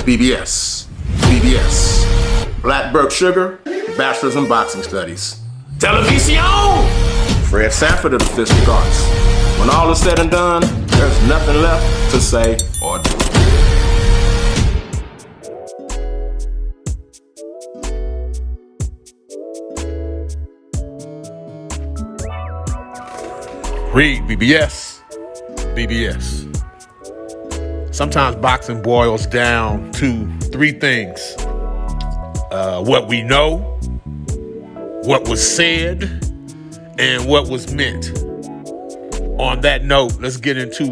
REED-BBS. BBS. Blackberg Sugar, Bachelor's in Boxing Studies. Television! Fred Sanford of the Fistic Arts. When all is said and done, there's nothing left to say or do. REED-BBS. BBS. Sometimes boxing boils down to three things. What we know, what was said, and what was meant. On that note, let's get into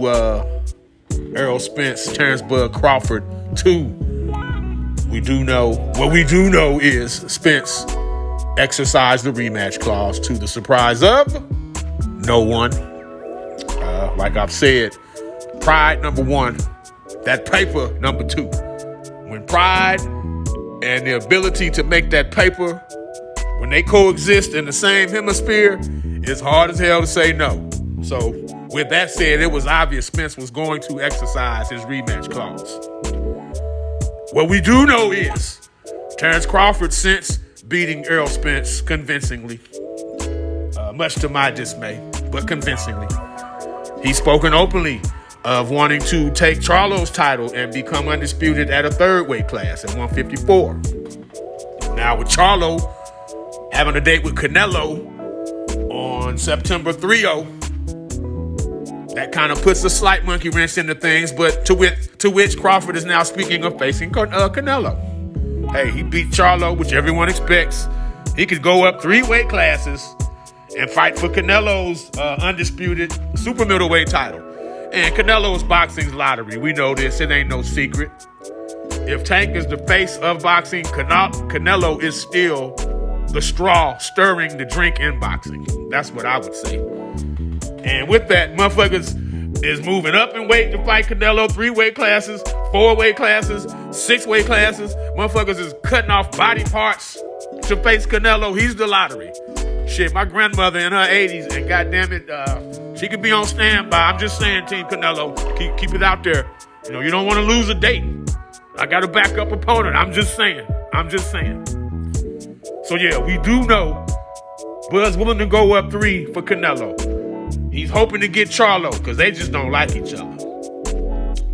Errol Spence, Terrence Bud Crawford 2. What we do know is Spence exercised the rematch clause to the surprise of no one. Like I've said, pride, number one. That paper, number two. When pride and the ability to make that paper, when they coexist in the same hemisphere, it's hard as hell to say no. So with that said, it was obvious Spence was going to exercise his rematch clause. What we do know is Terrence Crawford, since beating Errol Spence convincingly, much to my dismay, but convincingly, he's spoken openly of wanting to take Charlo's title and become undisputed at a third weight class at 154. Now with Charlo having a date with Canelo on September 3-0, that kind of puts a slight monkey wrench into things, but to which Crawford is now speaking of facing Canelo. Hey, he beat Charlo, which everyone expects. He could go up 3 weight classes and fight for Canelo's undisputed super middleweight title. And Canelo's boxing's lottery. We know this. It ain't no secret. If Tank is the face of boxing, Canelo is still the straw stirring the drink in boxing. That's what I would say. And with that, motherfuckers is moving up in weight to fight Canelo. 3 weight classes, 4 weight classes, 6 weight classes. Motherfuckers is cutting off body parts to face Canelo. He's the lottery. Shit, my grandmother in her 80s, and goddamn it, she could be on standby. I'm just saying, Team Canelo, keep it out there. You know, you don't want to lose a date. I got a backup opponent. I'm just saying. So yeah, we do know Bud's willing to go up 3 for Canelo. He's hoping to get Charlo because they just don't like each other.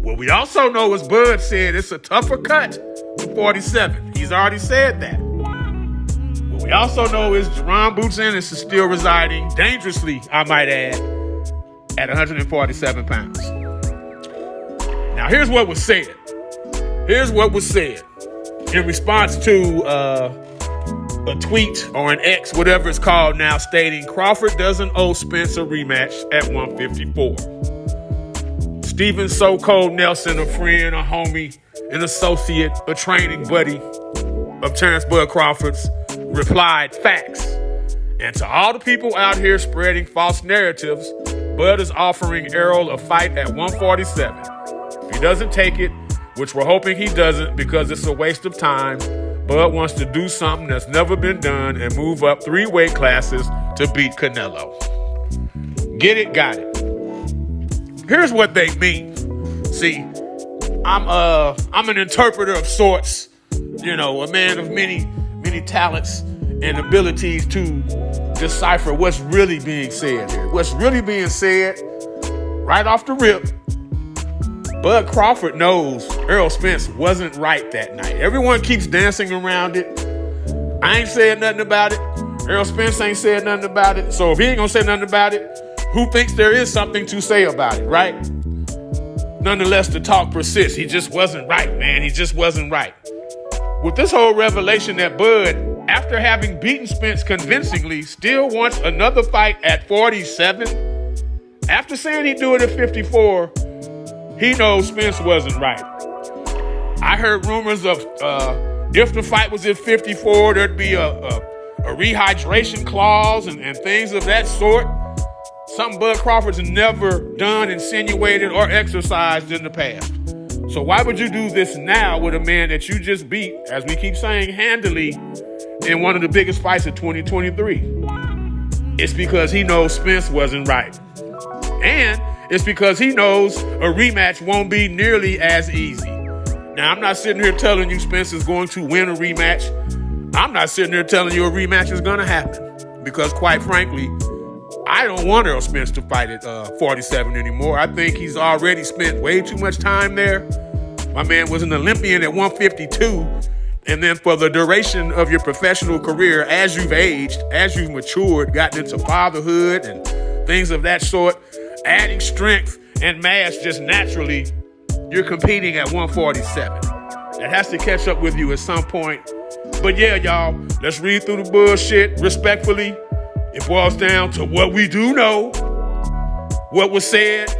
What we also know is Bud said it's a tougher cut to 47. He's already said that. What we also know is Jerron Boots Ennis is still residing dangerously, I might add, at 147 pounds. Now, here's what was said. In response to a tweet or an X, whatever it's called now, stating Crawford doesn't owe Spence a rematch at 154. Stephen So-Called Nelson, a friend, a homie, an associate, a training buddy of Terrence Bud Crawford's, replied, facts. And to all the people out here spreading false narratives, Bud is offering Errol a fight at 147. If he doesn't take it, which we're hoping he doesn't because it's a waste of time, Bud wants to do something that's never been done and move up 3 weight classes to beat Canelo. Get it, got it. Here's what they mean. See, I'm an interpreter of sorts, you know, a man of many talents and abilities to decipher what's really being said here. What's really being said, right off the rip, Bud Crawford knows Errol Spence wasn't right that night. Everyone keeps dancing around it. I ain't said nothing about it. Errol Spence ain't said nothing about it. So if he ain't gonna say nothing about it, who thinks there is something to say about it, right? Nonetheless, the talk persists. He just wasn't right, man. He just wasn't right. With this whole revelation that Bud, after having beaten Spence convincingly, still wants another fight at 47, after saying he'd do it at 54, he knows Spence wasn't right. I heard rumors of if the fight was at 54, there'd be a rehydration clause and things of that sort. Something Bud Crawford's never done, insinuated, or exercised in the past. So why would you do this now with a man that you just beat, as we keep saying, handily in one of the biggest fights of 2023? It's because he knows Spence wasn't right. And it's because he knows a rematch won't be nearly as easy. Now, I'm not sitting here telling you Spence is going to win a rematch. I'm not sitting here telling you a rematch is going to happen. Because quite frankly, I don't want Errol Spence to fight at 47 anymore. I think he's already spent way too much time there. My man was an Olympian at 152. And then for the duration of your professional career, as you've aged, as you've matured, gotten into fatherhood and things of that sort, adding strength and mass just naturally, you're competing at 147. It has to catch up with you at some point. But yeah, y'all, let's read through the bullshit respectfully. It boils down to what we do know, what was said,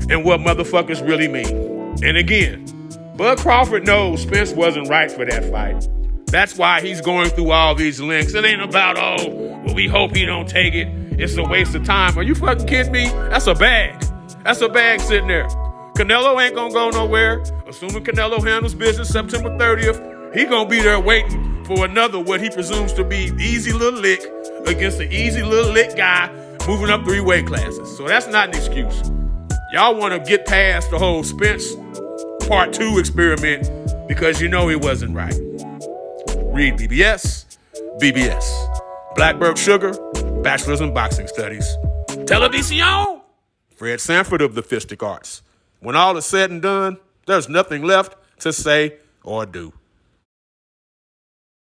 and what motherfuckers really mean. And again, Bud Crawford knows Spence wasn't right for that fight. That's why he's going through all these links. It ain't about, well, we hope he don't take it. It's a waste of time. Are you fucking kidding me? That's a bag. That's a bag sitting there. Canelo ain't gonna go nowhere. Assuming Canelo handles business September 30th, he gonna be there waiting for another, what he presumes to be easy little lick against an easy little lick guy moving up 3 weight classes. So that's not an excuse. Y'all want to get past the whole Spence Part 2 experiment because you know he wasn't right. REED-BBS, BBS. Blackbird Sugar, Bachelor's in Boxing Studies. Televisión! Fred Sanford of the Fistic Arts. When all is said and done, there's nothing left to say or do.